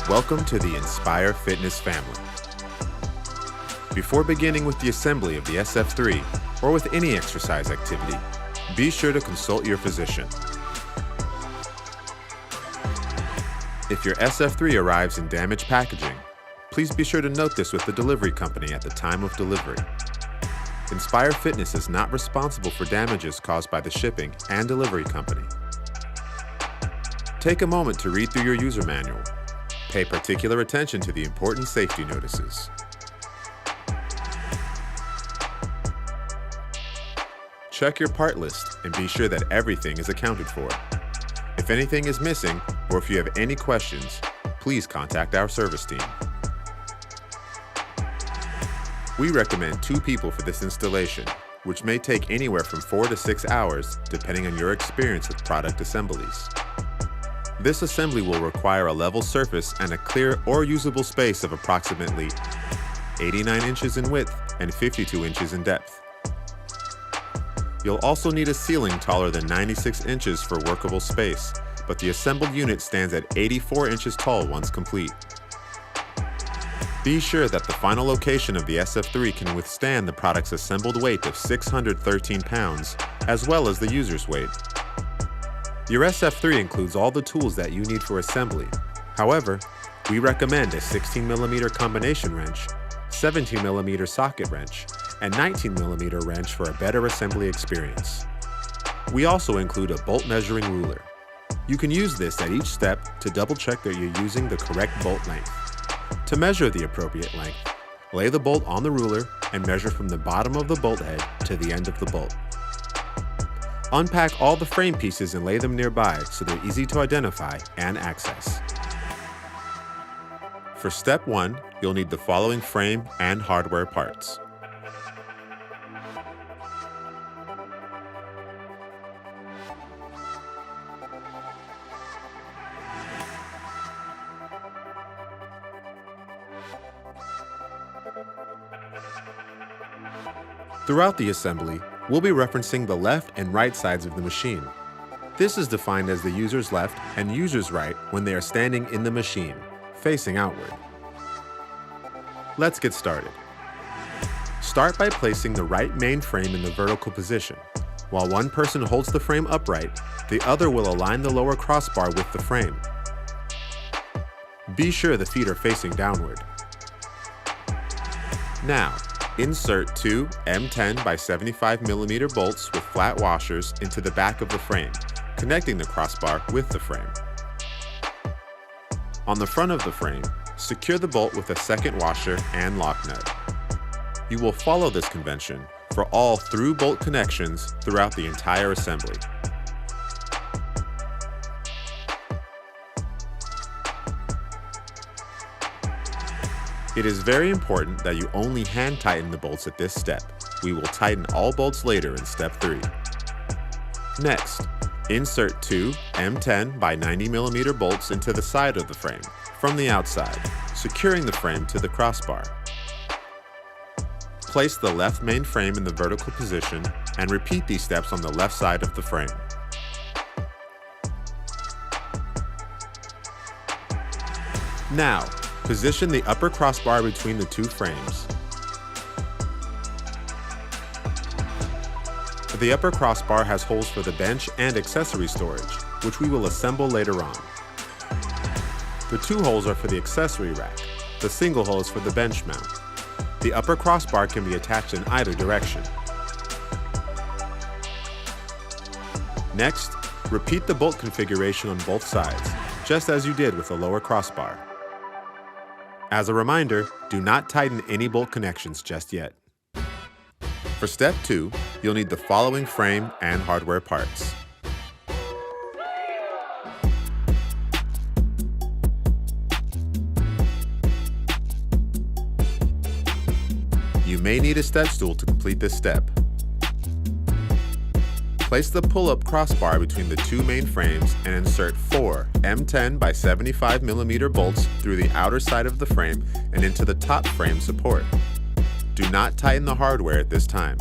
Welcome to the Inspire Fitness family. Before beginning with the assembly of the SF3 or with any exercise activity, be sure to consult your physician. If your SF3 arrives in damaged packaging, please be sure to note this with the delivery company at the time of delivery. Inspire Fitness is not responsible for damages caused by the shipping and delivery company. Take a moment to read through your user manual. Pay particular attention to the important safety notices. Check your part list and be sure that everything is accounted for. If anything is missing or if you have any questions, please contact our service team. We recommend 2 people for this installation, which may take anywhere from 4 to 6 hours depending on your experience with product assemblies. This assembly will require a level surface and a clear or usable space of approximately 89 inches in width and 52 inches in depth. You'll also need a ceiling taller than 96 inches for workable space, but the assembled unit stands at 84 inches tall once complete. Be sure that the final location of the SF3 can withstand the product's assembled weight of 613 pounds, as well as the user's weight. Your SF3 includes all the tools that you need for assembly. However, we recommend a 16mm combination wrench, 17mm socket wrench, and 19mm wrench for a better assembly experience. We also include a bolt measuring ruler. You can use this at each step to double check that you're using the correct bolt length. To measure the appropriate length, lay the bolt on the ruler and measure from the bottom of the bolt head to the end of the bolt. Unpack all the frame pieces and lay them nearby so they're easy to identify and access. For step 1, you'll need the following frame and hardware parts. Throughout the assembly, we'll be referencing the left and right sides of the machine. This is defined as the user's left and user's right when they are standing in the machine, facing outward. Let's get started. Start by placing the right main frame in the vertical position. While one person holds the frame upright, the other will align the lower crossbar with the frame. Be sure the feet are facing downward. Now, insert 2 M10 by 75mm bolts with flat washers into the back of the frame, connecting the crossbar with the frame. On the front of the frame, secure the bolt with a second washer and lock nut. You will follow this convention for all through bolt connections throughout the entire assembly. It is very important that you only hand tighten the bolts at this step. We will tighten all bolts later in step 3. Next, insert 2 M10 by 90mm bolts into the side of the frame from the outside, securing the frame to the crossbar. Place the left main frame in the vertical position and repeat these steps on the left side of the frame. Now, position the upper crossbar between the 2 frames. The upper crossbar has holes for the bench and accessory storage, which we will assemble later on. The 2 holes are for the accessory rack. The single hole is for the bench mount. The upper crossbar can be attached in either direction. Next, repeat the bolt configuration on both sides, just as you did with the lower crossbar. As a reminder, do not tighten any bolt connections just yet. For step 2, you'll need the following frame and hardware parts. You may need a step stool to complete this step. Place the pull-up crossbar between the 2 main frames and insert 4 M10 by 75mm bolts through the outer side of the frame and into the top frame support. Do not tighten the hardware at this time.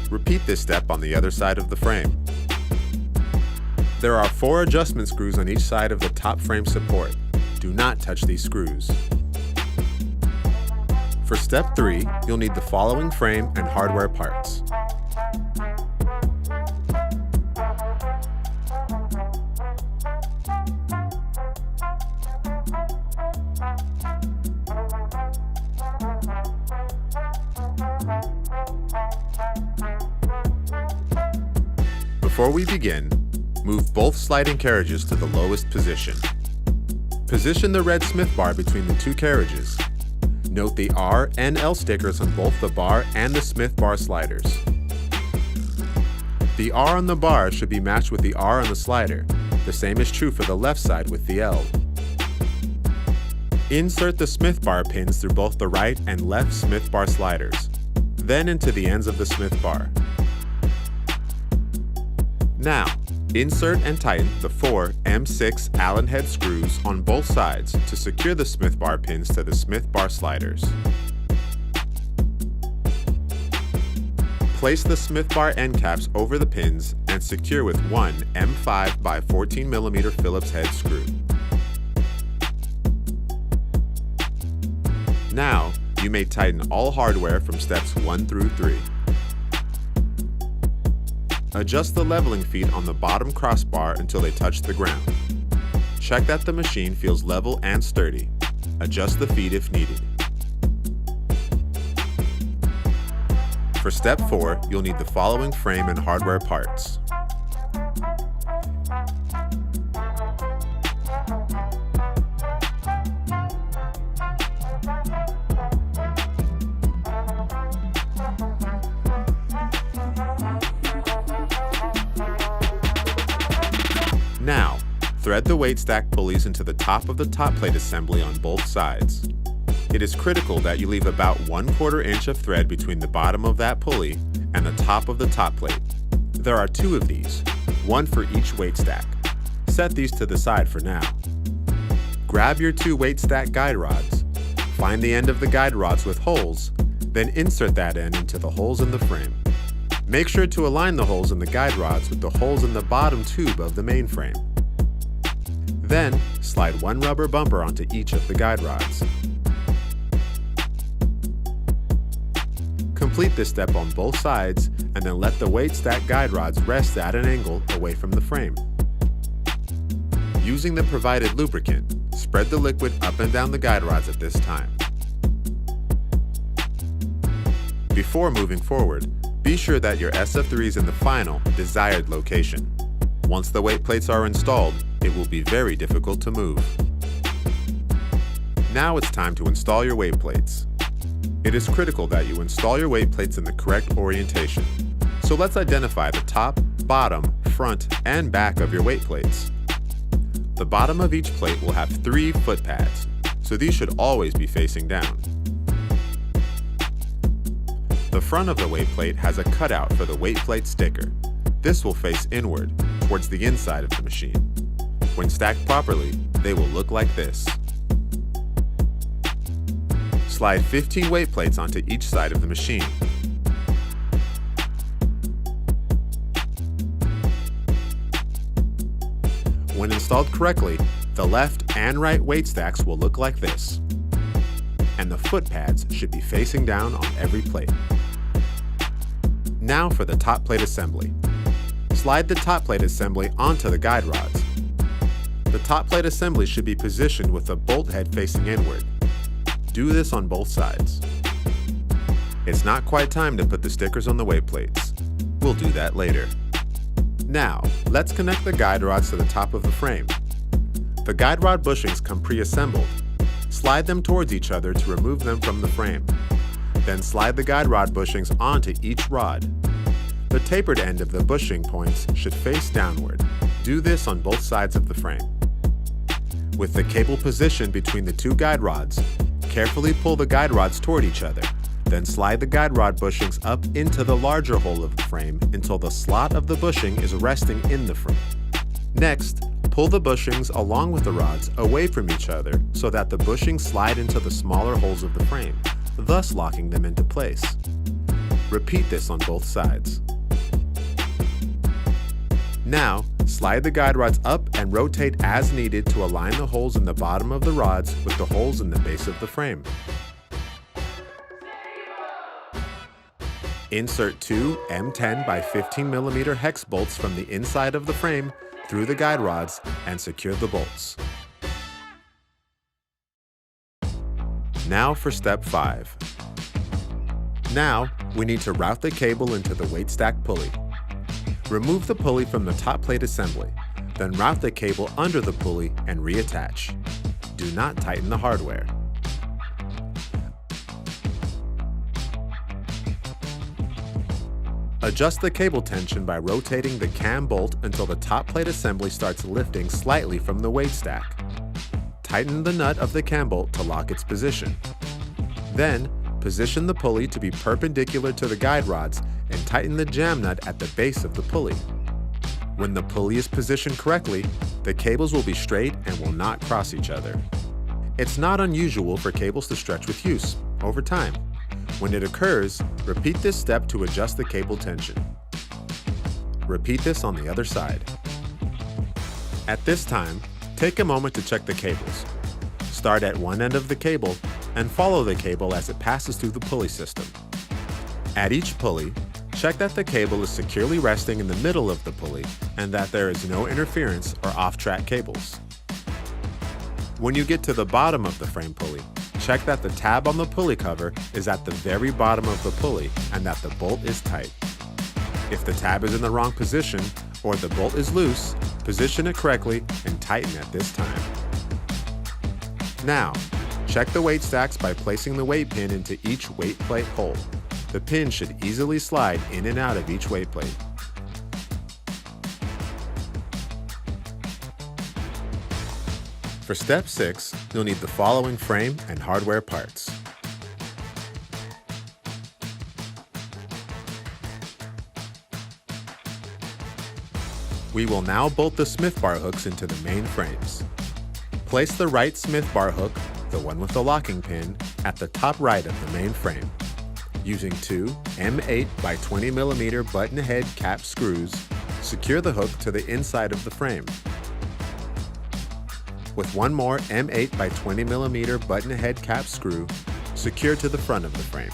Repeat this step on the other side of the frame. There are 4 adjustment screws on each side of the top frame support. Do not touch these screws. For step 3, you'll need the following frame and hardware parts. Before we begin, move both sliding carriages to the lowest position. Position the red Smith bar between the two carriages. Note the R and L stickers on both the bar and the Smith bar sliders. The R on the bar should be matched with the R on the slider. The same is true for the left side with the L. Insert the Smith bar pins through both the right and left Smith bar sliders, then into the ends of the Smith bar. Now, insert and tighten the 4 M6 Allen head screws on both sides to secure the Smith bar pins to the Smith bar sliders. Place the Smith bar end caps over the pins and secure with one M5 by 14 mm Phillips head screw. Now, you may tighten all hardware from steps 1 through 3. Adjust the leveling feet on the bottom crossbar until they touch the ground. Check that the machine feels level and sturdy. Adjust the feet if needed. For step 4, you'll need the following frame and hardware parts. Now, thread the weight stack pulleys into the top of the top plate assembly on both sides. It is critical that you leave about 1/4 inch of thread between the bottom of that pulley and the top of the top plate. There are 2 of these, one for each weight stack. Set these to the side for now. Grab your 2 weight stack guide rods. Find the end of the guide rods with holes, then insert that end into the holes in the frame. Make sure to align the holes in the guide rods with the holes in the bottom tube of the main frame. Then, slide 1 rubber bumper onto each of the guide rods. Complete this step on both sides and then let the weight stack guide rods rest at an angle away from the frame. Using the provided lubricant, spread the liquid up and down the guide rods at this time. Before moving forward, be sure that your SF3 is in the final, desired location. Once the weight plates are installed, it will be very difficult to move. Now it's time to install your weight plates. It is critical that you install your weight plates in the correct orientation. So let's identify the top, bottom, front, and back of your weight plates. The bottom of each plate will have 3 foot pads, so these should always be facing down. The front of the weight plate has a cutout for the weight plate sticker. This will face inward, towards the inside of the machine. When stacked properly, they will look like this. Slide 15 weight plates onto each side of the machine. When installed correctly, the left and right weight stacks will look like this. And the foot pads should be facing down on every plate. Now for the top plate assembly. Slide the top plate assembly onto the guide rods. The top plate assembly should be positioned with the bolt head facing inward. Do this on both sides. It's not quite time to put the stickers on the weight plates. We'll do that later. Now, let's connect the guide rods to the top of the frame. The guide rod bushings come pre-assembled. Slide them towards each other to remove them from the frame. Then slide the guide rod bushings onto each rod. The tapered end of the bushing points should face downward. Do this on both sides of the frame. With the cable positioned between the 2 guide rods, carefully pull the guide rods toward each other. Then slide the guide rod bushings up into the larger hole of the frame until the slot of the bushing is resting in the frame. Next, pull the bushings along with the rods away from each other so that the bushings slide into the smaller holes of the frame, thus locking them into place. Repeat this on both sides. Now, Slide the guide rods up and rotate as needed to align the holes in the bottom of the rods with the holes in the base of the frame. Insert two M10 by 15 mm hex bolts from the inside of the frame through the guide rods and secure the bolts. Now for step 5. Now, we need to route the cable into the weight stack pulley. Remove the pulley from the top plate assembly, then route the cable under the pulley and reattach. Do not tighten the hardware. Adjust the cable tension by rotating the cam bolt until the top plate assembly starts lifting slightly from the weight stack. Tighten the nut of the cam bolt to lock its position. Then, position the pulley to be perpendicular to the guide rods and tighten the jam nut at the base of the pulley. When the pulley is positioned correctly, the cables will be straight and will not cross each other. It's not unusual for cables to stretch with use over time. When it occurs, repeat this step to adjust the cable tension. Repeat this on the other side. At this time, take a moment to check the cables. Start at one end of the cable and follow the cable as it passes through the pulley system. At each pulley, check that the cable is securely resting in the middle of the pulley and that there is no interference or off-track cables. When you get to the bottom of the frame pulley, check that the tab on the pulley cover is at the very bottom of the pulley and that the bolt is tight. If the tab is in the wrong position or the bolt is loose, position it correctly and tighten at this time. Now, check the weight stacks by placing the weight pin into each weight plate hole. The pin should easily slide in and out of each weight plate. For step 6, you'll need the following frame and hardware parts. We will now bolt the Smith bar hooks into the main frames. Place the right Smith bar hook, the one with the locking pin, at the top right of the main frame. Using two M8 by 20 mm button head cap screws, secure the hook to the inside of the frame. With one more M8 by 20 mm button head cap screw, secure to the front of the frame.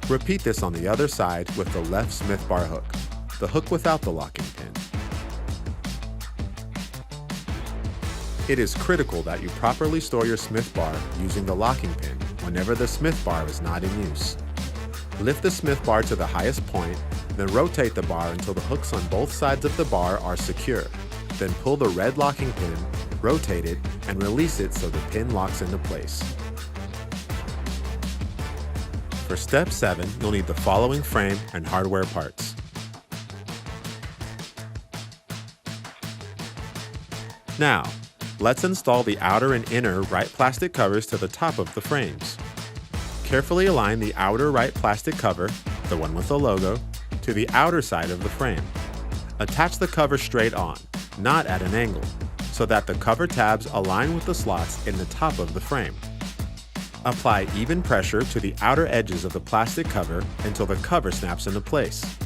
Repeat this on the other side with the left Smith bar hook, the hook without the locking pin. It is critical that you properly store your Smith bar using the locking pin whenever the Smith bar is not in use. Lift the Smith bar to the highest point, then rotate the bar until the hooks on both sides of the bar are secure. Then pull the red locking pin, rotate it, and release it so the pin locks into place. For step 7, you'll need the following frame and hardware parts. Now, let's install the outer and inner right plastic covers to the top of the frames. Carefully align the outer right plastic cover, the one with the logo, to the outer side of the frame. Attach the cover straight on, not at an angle, so that the cover tabs align with the slots in the top of the frame. Apply even pressure to the outer edges of the plastic cover until the cover snaps into place.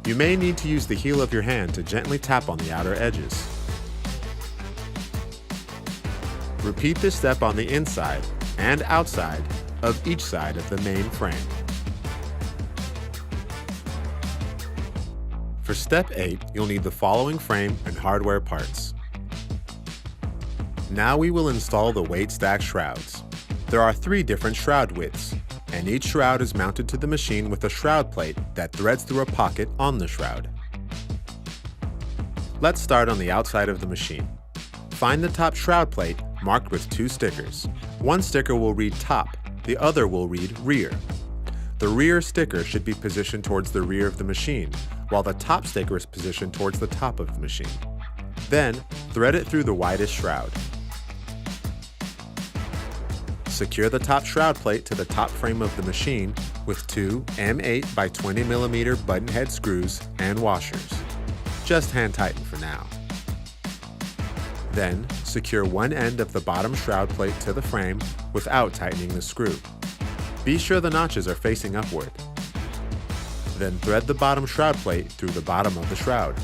You may need to use the heel of your hand to gently tap on the outer edges. Repeat this step on the inside and outside of each side of the main frame. For step 8, you'll need the following frame and hardware parts. Now we will install the weight stack shrouds. There are 3 different shroud widths, and each shroud is mounted to the machine with a shroud plate that threads through a pocket on the shroud. Let's start on the outside of the machine. Find the top shroud plate marked with 2 stickers. One sticker will read top, the other will read rear. The rear sticker should be positioned towards the rear of the machine, while the top sticker is positioned towards the top of the machine. Then, thread it through the widest shroud. Secure the top shroud plate to the top frame of the machine with 2 M8 by 20 mm button head screws and washers. Just hand tighten for now. Then, secure one end of the bottom shroud plate to the frame without tightening the screw. Be sure the notches are facing upward. Then thread the bottom shroud plate through the bottom of the shroud.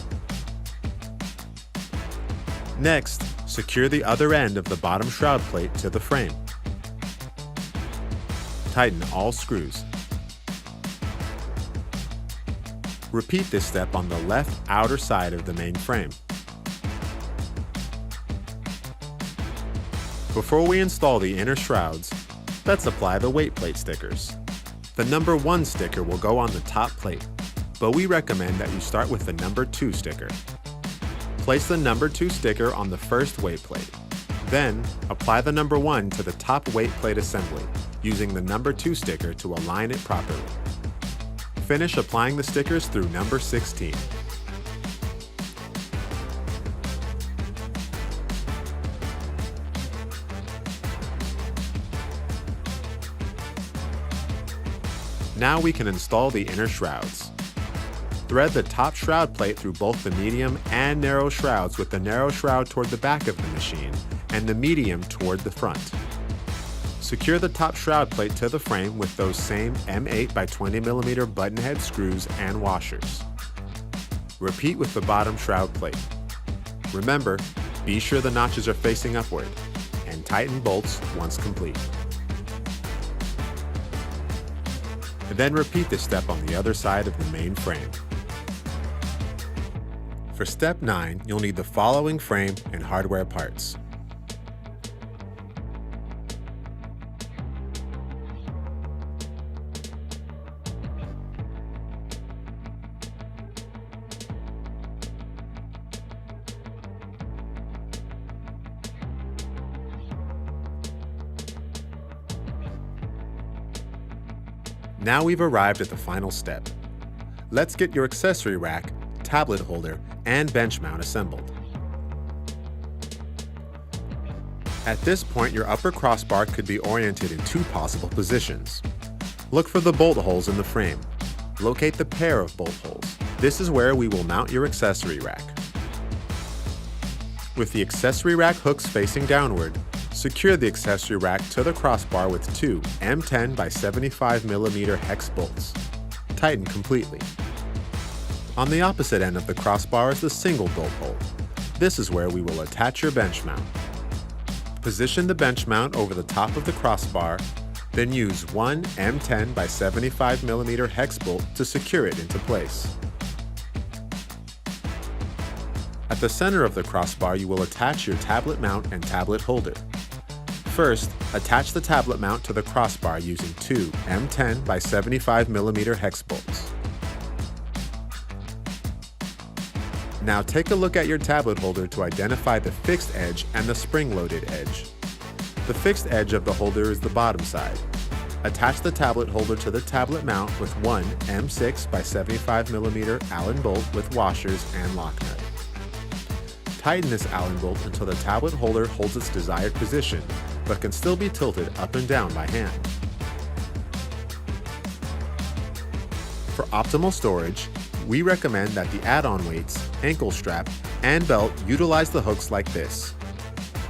Next, secure the other end of the bottom shroud plate to the frame. Tighten all screws. Repeat this step on the left outer side of the main frame. Before we install the inner shrouds, let's apply the weight plate stickers. The number 1 sticker will go on the top plate, but we recommend that you start with the number 2 sticker. Place the number 2 sticker on the first weight plate. Then, apply the number 1 to the top weight plate assembly, using the number 2 sticker to align it properly. Finish applying the stickers through number 16. Now we can install the inner shrouds. Thread the top shroud plate through both the medium and narrow shrouds, with the narrow shroud toward the back of the machine and the medium toward the front. Secure the top shroud plate to the frame with those same M8 by 20mm button head screws and washers. Repeat with the bottom shroud plate. Remember, be sure the notches are facing upward, and tighten bolts once complete. Then repeat this step on the other side of the main frame. For step 9, you'll need the following frame and hardware parts. Now we've arrived at the final step. Let's get your accessory rack, tablet holder, and bench mount assembled. At this point, your upper crossbar could be oriented in 2 possible positions. Look for the bolt holes in the frame. Locate the pair of bolt holes. This is where we will mount your accessory rack. With the accessory rack hooks facing downward, secure the accessory rack to the crossbar with 2 M10 by 75mm hex bolts. Tighten completely. On the opposite end of the crossbar is the single bolt hole. This is where we will attach your bench mount. Position the bench mount over the top of the crossbar, then use 1 M10 by 75mm hex bolt to secure it into place. At the center of the crossbar, you will attach your tablet mount and tablet holder. First, attach the tablet mount to the crossbar using 2 M10 by 75mm hex bolts. Now take a look at your tablet holder to identify the fixed edge and the spring-loaded edge. The fixed edge of the holder is the bottom side. Attach the tablet holder to the tablet mount with 1 M6 by 75mm Allen bolt with washers and lock nut. Tighten this Allen bolt until the tablet holder holds its desired position, but can still be tilted up and down by hand. For optimal storage, we recommend that the add-on weights, ankle strap, and belt utilize the hooks like this.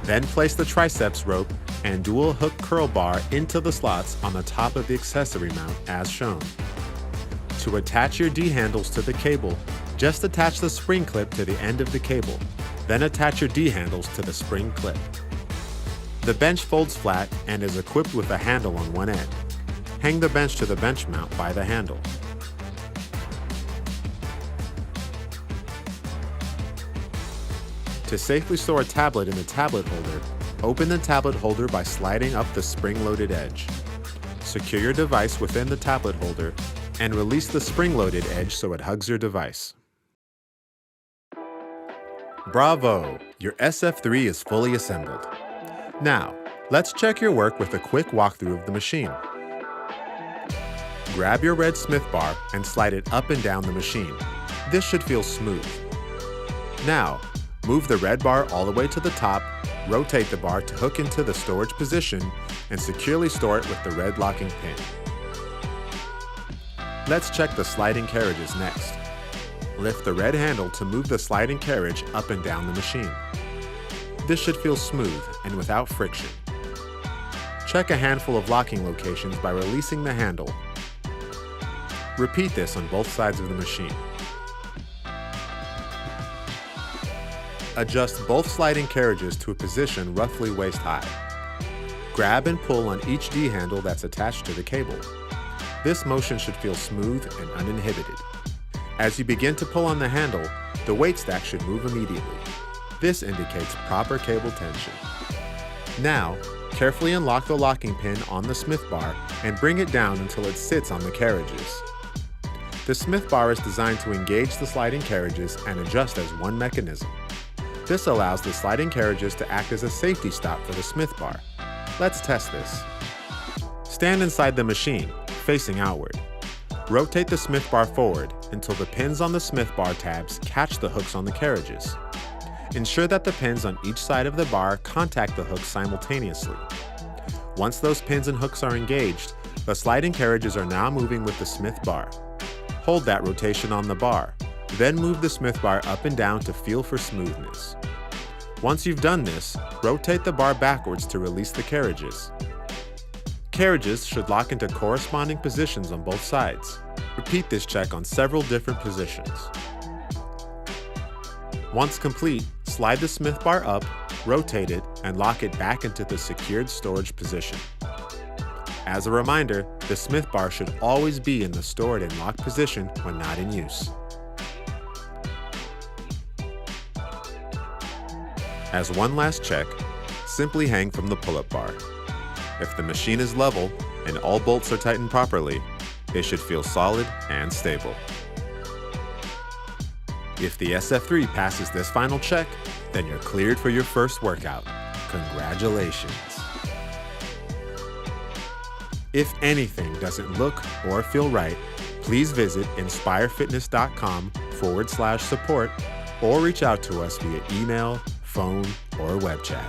Then place the triceps rope and dual hook curl bar into the slots on the top of the accessory mount as shown. To attach your D-handles to the cable, just attach the spring clip to the end of the cable, then attach your D-handles to the spring clip. The bench folds flat and is equipped with a handle on one end. Hang the bench to the bench mount by the handle. To safely store a tablet in the tablet holder, open the tablet holder by sliding up the spring-loaded edge. Secure your device within the tablet holder and release the spring-loaded edge so it hugs your device. Bravo! Your SF3 is fully assembled. Now, let's check your work with a quick walkthrough of the machine. Grab your red Smith bar and slide it up and down the machine. This should feel smooth. Now, move the red bar all the way to the top, rotate the bar to hook into the storage position, and securely store it with the red locking pin. Let's check the sliding carriages next. Lift the red handle to move the sliding carriage up and down the machine. This should feel smooth and without friction. Check a handful of locking locations by releasing the handle. Repeat this on both sides of the machine. Adjust both sliding carriages to a position roughly waist high. Grab and pull on each D-handle that's attached to the cable. This motion should feel smooth and uninhibited. As you begin to pull on the handle, the weight stack should move immediately. This indicates proper cable tension. Now, carefully unlock the locking pin on the Smith bar and bring it down until it sits on the carriages. The Smith bar is designed to engage the sliding carriages and adjust as one mechanism. This allows the sliding carriages to act as a safety stop for the Smith bar. Let's test this. Stand inside the machine, facing outward. Rotate the Smith bar forward until the pins on the Smith bar tabs catch the hooks on the carriages. Ensure that the pins on each side of the bar contact the hooks simultaneously. Once those pins and hooks are engaged, the sliding carriages are now moving with the Smith bar. Hold that rotation on the bar, then move the Smith bar up and down to feel for smoothness. Once you've done this, rotate the bar backwards to release the carriages. Carriages should lock into corresponding positions on both sides. Repeat this check on several different positions. Once complete, slide the Smith bar up, rotate it, and lock it back into the secured storage position. As a reminder, the Smith bar should always be in the stored and locked position when not in use. As one last check, simply hang from the pull-up bar. If the machine is level and all bolts are tightened properly, it should feel solid and stable. If the SF3 passes this final check, then you're cleared for your first workout. Congratulations! If anything doesn't look or feel right, please visit inspirefitness.com/support or reach out to us via email, phone, or web chat.